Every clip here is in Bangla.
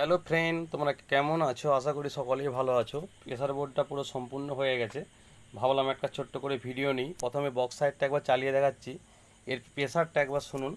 হ্যালো ফ্রেন্ড, তোমরা কেমন আছো? আশা করি সকলেই ভালো আছো। প্রেসার বোর্ডটা পুরো সম্পূর্ণ হয়ে গেছে। ভাবলাম একটা ছোট্ট করে ভিডিও নিই। প্রথমে বক্স সাইডটা একবার চালিয়ে দেখাচ্ছি, এর প্রেসারটা একবার শুনুন।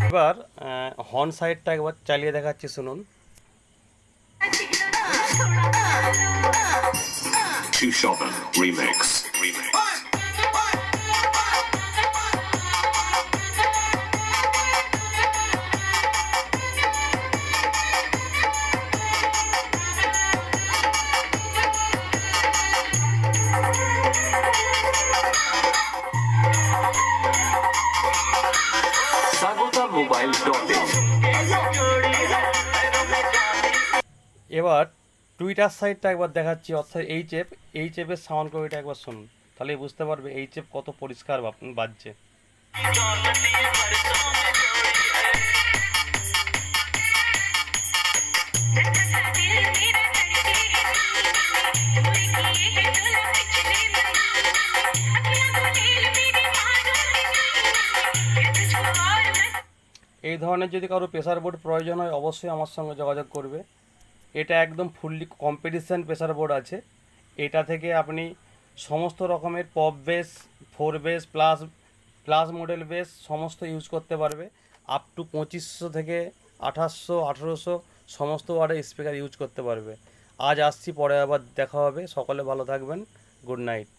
এবার হর্ন সাইডটা একবার চালিয়ে দেখাচ্ছি, শুনুন। এবার টুইটার সাইডটা একবার দেখাচ্ছি, অর্থাৎ এই চেপের সাউন্ড কোয়ালিটি একবার শুনুন, তাহলে বুঝতে পারবে এই চেপ কত পরিষ্কার বাজছে। এই ধরনের যদি কারো প্রেসার বোর্ড প্রয়োজন হয় অবশ্যই আমার সঙ্গে যোগাযোগ করবে। এটা একদম ফুললি কম্পিটিশান প্রেসার বোর্ড আছে। এটা থেকে আপনি সমস্ত রকমের pop base, 4 base plus model base সমস্ত ইউজ করতে পারবে। আপ টু 2500 থেকে 2800 1800 সমস্ত ওয়ার্ডের স্পিকার ইউজ করতে পারবে। আজ আসছি, পরে আবার দেখা হবে। সকলে ভালো থাকবেন। Good night.